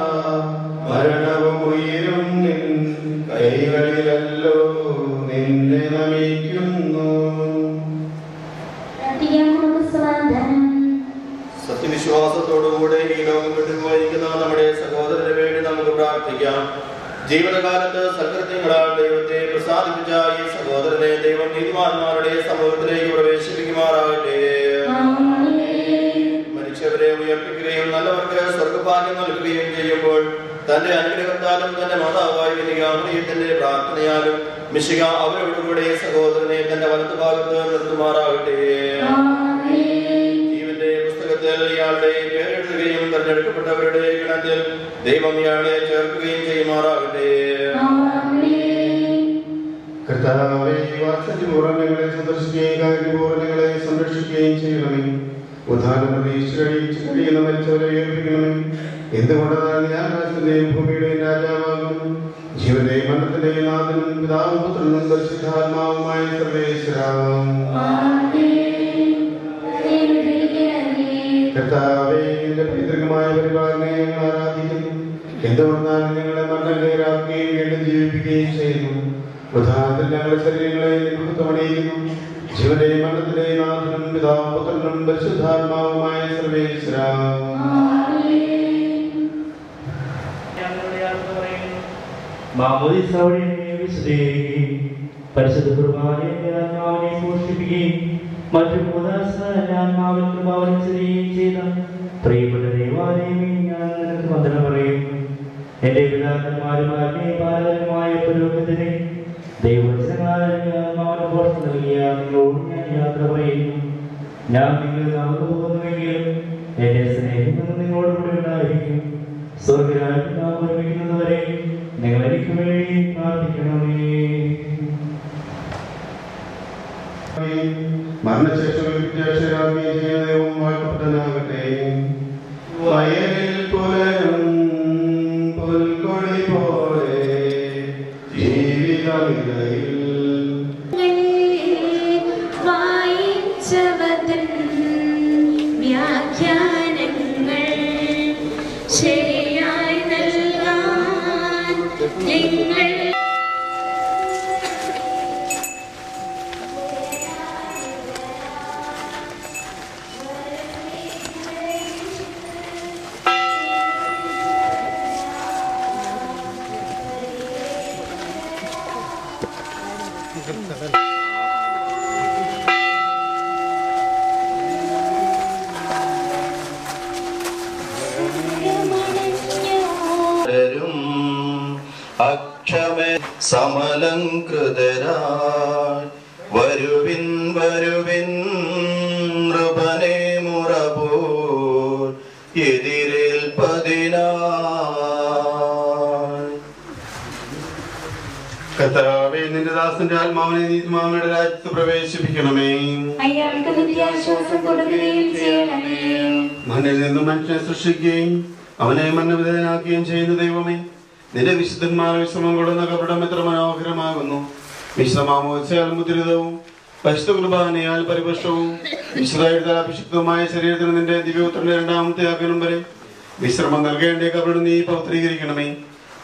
മരണവും ഉയരും നിൻ കൈകളിലല്ലോ. നിന്നെ നമിക്കുന്നു. സത്യവിശ്വാസത്തോടുകൂടെ ഈ ലോകം വിട്ടുപോയിരിക്കുന്ന നമ്മുടെ സഹോദരന് വേണ്ടി നമുക്ക് പ്രാർത്ഥിക്കാം. ജീവിതകാലത്ത് സൽകൃത്യങ്ങളാൽ ദൈവത്തെ പ്രസാദിപ്പിച്ച ഈ സഹോദരനെ ദൈവം നീതിമാന്മാരുടെ സമൂഹത്തിലേക്ക് പ്രവേശിപ്പിക്കുമാറാകട്ടെ. മനുഷ്യവരെ ഉയർപ്പിക്കുകയും നല്ലവർക്ക് സ്വർഗഭാഗ്യം നൽകുകയും ചെയ്യുമ്പോൾ തന്റെ അനുഗ്രഹത്താലും തന്റെ മാതാവായ മറിയത്തിന്റെ പ്രാർത്ഥനയാലും മിശിഹ അവരോടുകൂടെ സഹോദരനെ തന്റെ വലതു ഭാഗത്ത് നിർത്തുമാറാകട്ടെ. ജീവന്റെ പുസ്തകത്തിൽ ഇയാളുടെ പേരെഴുതുകയും തെരഞ്ഞെടുക്കപ്പെട്ടവരുടെ ഗണത്തിൽ ദൈവം ഇയാളെ ചേർക്കുകയും ചെയ്യുമാറാകട്ടെ. കർത്താവേ, വാത്സല്യപൂർവ്വം ഞങ്ങളെ സന്ദർശിക്കുകയും കാര്യപൂർവ്വം ഞങ്ങളെ സംരക്ഷിക്കുകയും ചെയ്യണമേ. ഉദ്ധാനം കഴിയുന്ന മരിച്ചവരെ ഉയർപ്പിക്കണമേ. എന്തുകൊണ്ടാണ് ഞാൻ ആകാശത്തിന്റെയും ഭൂമിയുടെയും രാജാവാകും. ജീവന്റെയും മരണത്തിന്റെയും നാഥനും പിതാവും പുത്രനും പരിശുദ്ധാത്മാവുമായ സർവേശ്വരാം. കർത്താവേ, നിന്റെ പൈതൃകമായ പരിപാലനയെ ഞങ്ങൾ ആരാധിക്കുന്നു. എന്തുകൊണ്ടാണ് ഞങ്ങളെ മരണരാക്കുകയും വീണ്ടും ജീവിപ്പിക്കുകയും ചെയ്യുന്നു. ഉദാഹരണത്തിൽ ഞങ്ങളുടെ ശരീരങ്ങളെ നിമിത്തമണിയിക്കുന്നു. ജീവന്റെയും മരണത്തിന്റെയും നാഥനും പിതാവും പുത്രനും പരിശുദ്ധാത്മാവുമായ സർവേശ്വരാം. പരിശുദ്ധ കുർബാനയെ ആത്മാവിനെ പോഷിപ്പിക്കുകയും മറ്റു ആത്മാവിൽ കൃപാവനം ചെയ്യുകയും ചെയ്ത പ്രിയപ്പെട്ട ദൈവാലയമേ, ഞാൻ നിനക്ക് വന്ദനം പറയുന്നു. എന്റെ പിതാക്കന്മാരും പാലകരുമായ പുരോഹിതനെ ദൈവവചനങ്ങളാൽ പോഷണം നൽകിയ നിങ്ങളോട് ഞാൻ യാത്ര പറയുന്നു. ഞാൻ നിങ്ങൾ നമുക്ക് പോകുന്നുവെങ്കിലും എന്റെ സ്നേഹം നിങ്ങളോട് കൂടെ ഉണ്ടായിരിക്കും. സ്വർഗരാജ്യം നാം ഒരുമിക്കുന്നതുവരെ നിങ്ങൾ എനിക്ക് വേണ്ടി പ്രാർത്ഥിക്കണമേ. മരണശേഷം ദൈവം വാഴ്ത്തപ്പെട്ടനാകട്ടെ. വയലിൽ പുലരും പുൽക്കൊടി പോലെ ജീവിതമിടയിൽ വായിച്ചവതൻ വ്യാഖ്യാനങ്ങൾ ശരിയായി നൽകാൻ നിങ്ങൾ അക്ഷമേ സമലംകൃതരാ ദാസന്റെ ആത്മാവിനെ നീതിമാമയുടെ രാജ്യത്ത് പ്രവേശിപ്പിക്കണമേ. അയാൾക്ക് നിത്യാശ്വാസം കൊടുക്കുകയും ചെയ്യണമേ. മണ്ണിൽ നിന്നും മനുഷ്യനെ സൃഷ്ടിക്കുകയും അവനെ മരണവിധേയനാക്കുകയും ചെയ്യുന്ന ദൈവമേ, നിന്റെ വിശുദ്ധന്മാർ വിശ്രമം കൊള്ളുന്ന കപടം എത്ര മനോഹരമാകുന്നു. വിശ്രമാമോത്സയാൽ മുദ്രിതവും പരിശുദ്ധ കുർബാനയാൽ പരിപുഷ്ടവും വിശുദ്ധ അഭിഷിക്തവുമായ ശരീരത്തിന് നിന്റെ ദിവ്യപുത്രന്റെ രണ്ടാമത്തെ ആഗമനം വരെ വിശ്രമം നൽകേണ്ട കപടം നീ പവിത്രീകരിക്കണമേ.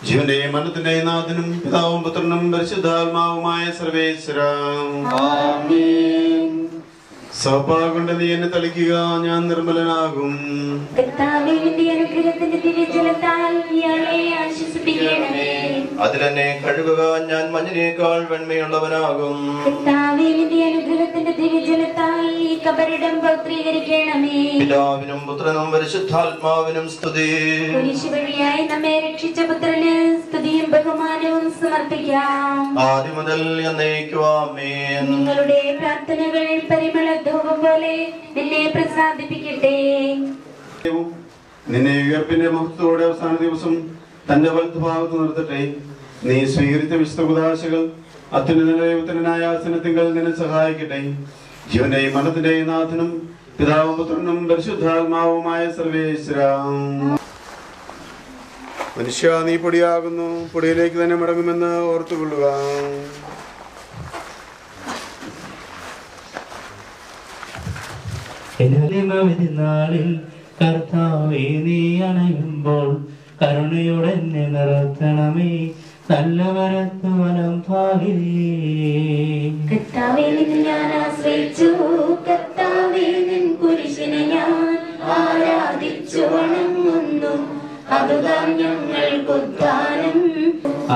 ജീവന്റെയും മരണത്തിന്റെയും നാഥനും പിതാവും പുത്രനും പരിശുദ്ധാത്മാവുമായ സർവേശ്വര. സൗഭാഗ്യം കൊണ്ട് നീ എന്നെ തളിക്കുക, ഞാൻ നിർമ്മലനാകും. അതിലെന്നെ കഴുകുക, ഞാൻ മഞ്ഞിനേക്കാൾ വെണ്മയുള്ളവനാകും. പിതാവിനും പുത്രനും പരിശുദ്ധാത്മാവിനും സ്തുതി. വഴിയായി നമ്മെ രക്ഷിച്ച പുത്രന് സ്തുതിയും ബഹുമാനവും സമർപ്പിക്കാം. ആദ്യം മുതൽ എന്നേക്കും ആമേൻ. നിങ്ങളുടെ പ്രാർത്ഥനകൾ പരിമള ധൂപം പോലെ നിന്നെ പ്രസാദിപ്പിക്കട്ടെ. നിന്നെ ഉയർപ്പിന്റെ മഹത്വത്തോടെ അവസാന ദിവസം തന്റെ വലത്തുഭാഗത്ത് നിർത്തട്ടെ. നീ സ്വീകരിച്ച വിശുദ്ധ കുദാശകൾ അത്യുന്നത ദൈവത്തിനായ ആസനത്തിങ്കൽ നിന്നെ സഹായിക്കട്ടെ. ജീവന്റെയും മരണത്തിന്റെയും നാഥനും പിതാവും പുത്രനും പരിശുദ്ധാത്മാവുമായ സർവേശ്വര. മനുഷ്യ, നീ പൊടിയാകുന്നു, പൊടിയിലേക്ക് തന്നെ മടങ്ങുമെന്ന് ഓർത്തുകൊള്ളുക. നാളിൽ കർത്താവേ നീ അണയുമ്പോൾ കരുണയോടെ എന്നെ നിർത്തണമേ. നല്ല വരത്തു വനം ഭാഗിലേ. കർത്താവേ നിന്നെ ഞാൻ ആശ്രയിച്ചു, കർത്താവേ നിൻ കുരിശിനെ ഞാൻ ആരാധിച്ചു വണങ്ങുന്നു. അതുതാൻ ഞങ്ങൾക്കുദ്ധാനം.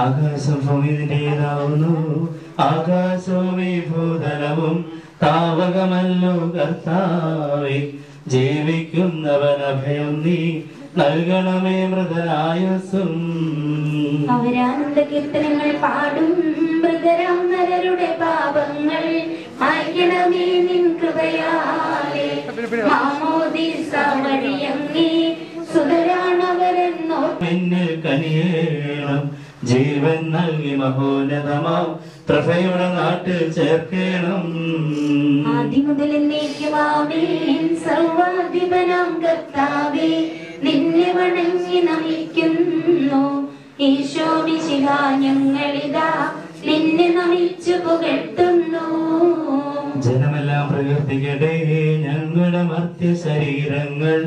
ആകാശം ഭൂമിയുടേതാവുന്നു, ആകാശവും ഈ ഭൂതലവും താവകമല്ലോ കർത്താവേ. ജീവിക്കുന്നവൻ അഭയം നീ നൽകണമേ മൃതനായുസ്സും. അവരാനന്ദ കീർത്തനങ്ങൾ പാടും, മൃതരാം നരരുടെ പാപങ്ങൾ മായ്ക്കണമേ നിൻ കൃപയാലേ. മാമോദീസ വഴിയങ്ങേ സുതരാണവരെന്നോ പിന്നിൽ കനിയേണം. ജീവൻ നൽകി മഹോന്നതമാം പ്രഭയുടെ നാട്ടിൽ ചേർക്കണം. ആദ്യം മുതൽ എന്നേക്കും ആമേൻ. സർവാധിപനാം കർത്താവേ നിന്നെ വണങ്ങി നമിക്കുന്നു. ഈശോ മിശിഹാ ഞങ്ങളിതാ നിന്നെ നമിച്ചു പുകഴ്ത്തുന്നു. ജനമെല്ലാം പ്രകീർത്തിക്കട്ടെ ഞങ്ങളുടെ മർത്യ ശരീരങ്ങൾ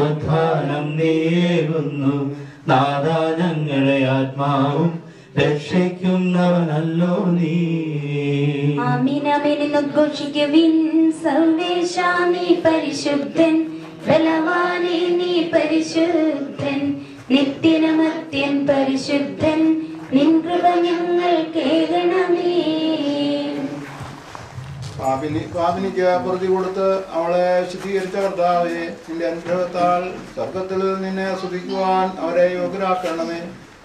ഉദ്ധാനം നീയേകുന്നു. നാഥാ ഞങ്ങളുടെ ആത്മാവും രക്ഷിക്കുന്നവനല്ലോ നീ. ആമീൻ ആമീൻ എന്ന് ഉദ്ഘോഷിക്കുവിൻ. സർവേശാ നീ പരിശുദ്ധൻ, ബലവാനേ നീ പരിശുദ്ധൻ, നിത്യനമത്യൻ പരിശുദ്ധൻ, നിൻ കൃപ ഞങ്ങൾ കേൾക്കണമേ. പാപിനിക്ക് പൊറുതി കൊടുത്ത് അവളെ ശുദ്ധീകരിച്ച കർത്താവേ, നിന്റെ അനുഗ്രഹത്താൽ സ്വർഗത്തിൽ നിന്നെ സ്തുതിക്കുവാൻ അവരെ യോഗ്യരാക്കണമേ.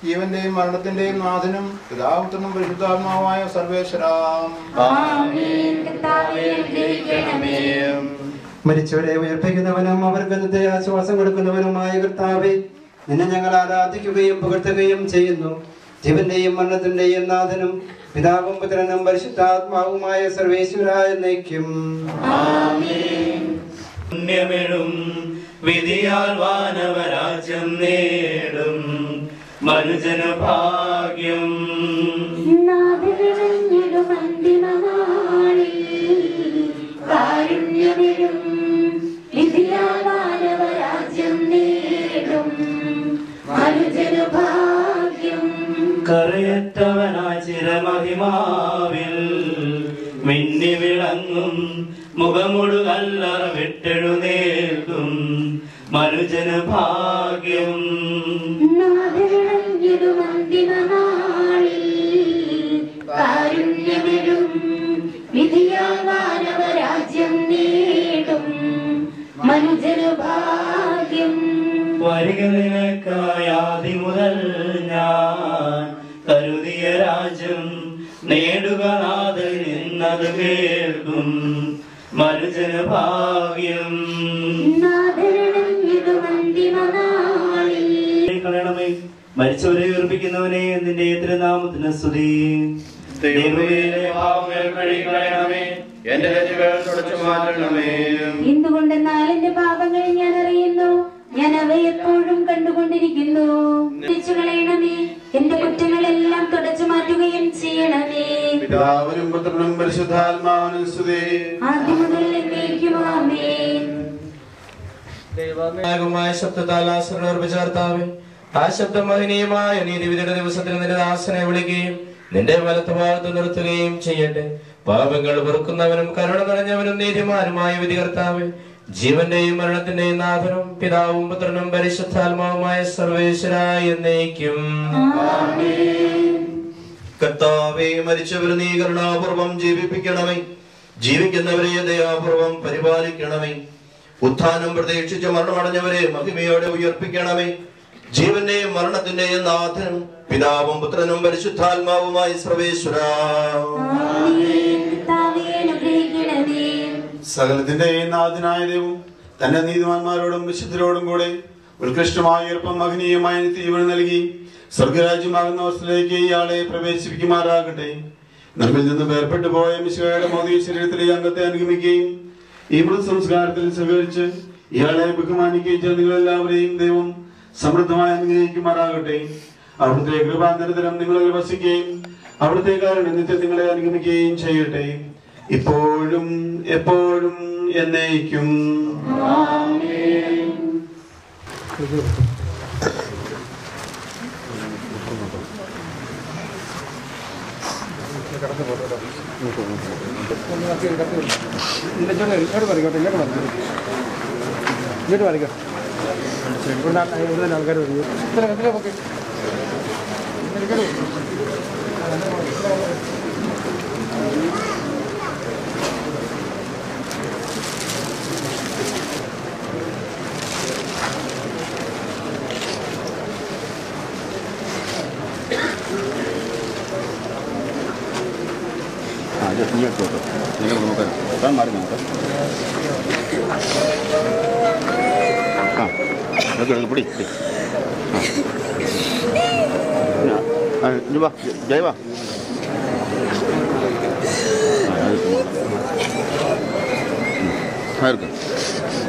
ജീവന്റെയും മരണത്തിന്റെയും നാഥനും പിതാപുത്രനും പരിശുദ്ധാത്മാവായ സർവേശ്വരാം. മരിച്ചവരെ ഉയർപ്പിക്കുന്നവനും അവർക്ക് നിത്യാശ്വാസം കൊടുക്കുന്നവനുമായ കർത്താവേ, നിന്നെ ഞങ്ങൾ ആരാധിക്കുകയും പുകഴ്ത്തുകയും ചെയ്യുന്നു. ജീവന്റെയും മരണത്തിന്റെയും നാഥനും പിതാവും പുത്രനും പരിശുദ്ധാത്മാവുമായ സർവേശ്വരായ എന്നേക്കും പുണ്യമെഴും വിധിയാൽ വാനവരാജ്യം നേടും മനുജന ഭാഗ്യം. കാരുണ്യമെഴും വിധിയാൽ വാനവരാജ്യം നേടും മനുജന ഭാഗ്യം. കരയറ്റവനായ ചിരമഹിമാവിൽ മിന്നി വിളങ്ങും മുഖമുടു കല്ലറ വിട്ടെഴുന്നേൽക്കും മനുജന ഭാഗ്യം. കാരുണ്യമെഴും വിധിയാൽ വാനവരാജ്യം നേടും മനുജന ഭാഗ്യം. വരിക നിനക്കായാദി മുതൽ ഞാൻ കരുതിയ രാജ്യം നേടുക നാഥൻ എന്നത് കേൾക്കും മനുജന ഭാഗ്യം. ണമേ മരിച്ചവരെ ഉയർപ്പിക്കുന്നവനെ നിന്റെ തിരുനാമത്തിന് സ്തുതി. എന്റെ തെറ്റുകൾ തുടച്ചു മാറ്റണമേ. എന്തുകൊണ്ടെന്നാൽ എന്റെ പാപങ്ങൾ ഞാൻ അറിയുന്നു, ഞാൻ അവ എപ്പോഴും കണ്ടുകൊണ്ടിരിക്കുന്നു. കളയണമേ, എന്റെ കുറ്റങ്ങളെല്ലാം തുടച്ചു മാറ്റുകയും ചെയ്യണമേ. പിതാവിനും പുത്രനും പരിശുദ്ധാത്മാവിനും സ്തുതി. ആദ്യം മുതൽ എന്നേക്കും ആമേൻ. ദൈവമായ ശബ്ദത്താൽ ആശ്രയിച്ചാർത്താവേ, ആ ശബ്ദം മഹനീയമായ നീതിവിധിയുടെ ദിവസത്തിൽ നിന്റെ ദാസനെ വിളിക്കുകയും നിന്റെ വലത്ത് ഭാഗത്ത് നിർത്തുകയും ചെയ്യട്ടെ. പാപങ്ങൾ വെറുക്കുന്നവനും കരുണ നിറഞ്ഞവനും നീതിമാനുമായ വിധികർത്താവേ, ജീവന്റെയും മരണത്തിന്റെയും നാഥനും പിതാവും പുത്രനും പരിശുദ്ധാത്മാവുമായ സർവേശ്വരായ എന്നേക്കും കർത്താവേ, മരിച്ചവരെ നീ കരുണാപൂർവം ജീവിപ്പിക്കണമേ, ജീവിക്കുന്നവരെ ദയാപൂർവം പരിപാലിക്കണമേ. ഉത്ഥാനം പ്രതീക്ഷിച്ച് മരണമടഞ്ഞവരെ മഹിമയോടെ ഉയർപ്പിക്കണമേ. ജീവന്റെയും മരണത്തിന്റെയും നാഥനും പിതാവും പുത്രനും പരിശുദ്ധാത്മാവുമായി സർവേശ്വരാ. സകലത്തിന്റെയും നാഥനായ ദൈവം തന്റെ നീതിമാന്മാരോടും വിശുദ്ധരോടും കൂടെ ഉത്കൃഷ്ടമായ ഈർപ്പം മഹനീയമായ തീവൻ നൽകി സ്വർഗരാജ്യമാകുന്ന അവസ്ഥയിലേക്ക് ഇയാളെ പ്രവേശിപ്പിക്കുമാറാകട്ടെ. നമ്മിൽ നിന്ന് വേർപെട്ടു പോയ മിശിഹായുടെ ഭൗതിക ശരീരത്തിലെ അംഗത്തെ അനുഗമിക്കുകയും ഈ മൃതസംസ്കാരത്തിൽ സഹകരിച്ച് ഇയാളെ ബഹുമാനിക്കുകയും ചെയ്ത നിങ്ങളെല്ലാവരെയും ദൈവം സമൃദ്ധമായി അനുഗ്രഹിക്കുമാറാകട്ടെ. അവിടുത്തെ കൃപാന്തരതരം നിങ്ങളിൽ വസിക്കുകയും അവിടുത്തെ കാരണം നിത്യം നിങ്ങളെ അനുഗമിക്കുകയും ചെയ്യട്ടെ, ഇപ്പോഴും എപ്പോഴും എന്നേക്കും. ആൾക്കാർ നിങ്ങൾ നോക്കാം മാറി നോക്കാം. പിടി വാ ജയ വാ.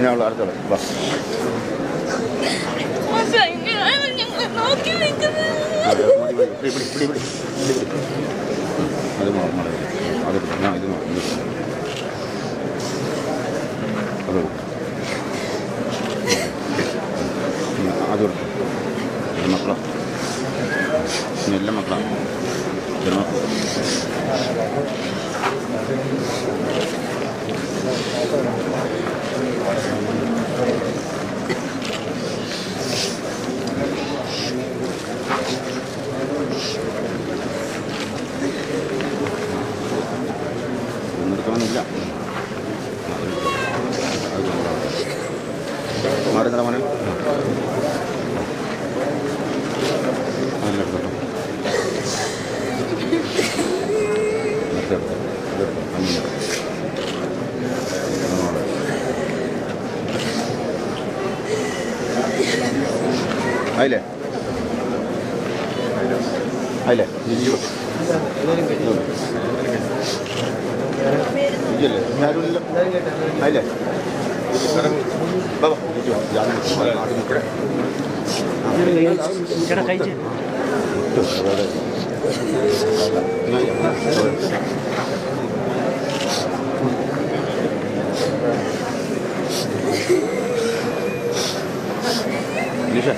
ഞാൻ അവളെ അടുത്തോളെ വാ. അത് മോളെ അത് ഞാൻ ഇത് അത് മക്കളോ എല്ലാ മക്കളാണ് നിർത്തണമെന്നില്ല. മാറി നിറ മോനെ ആയില്ലേ ആയില്ലേ ഇല്ലേ ഞാനില്ല ആയില്ലേ ബാബാ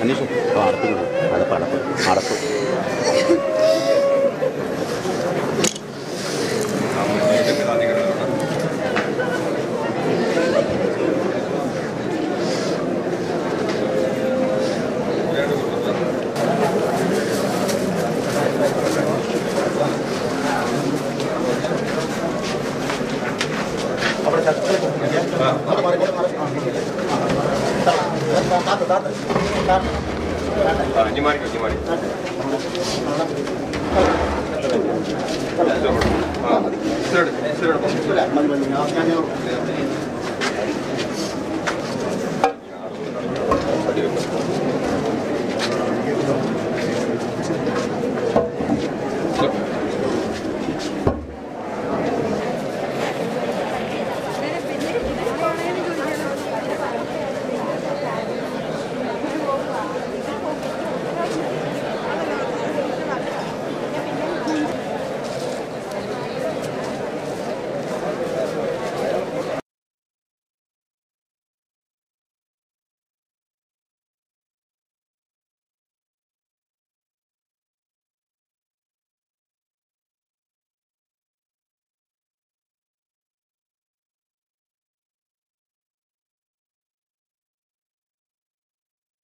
അനീഷ അടപ്പ് അടപ്പ് അടപ്പ് അടപ്പ്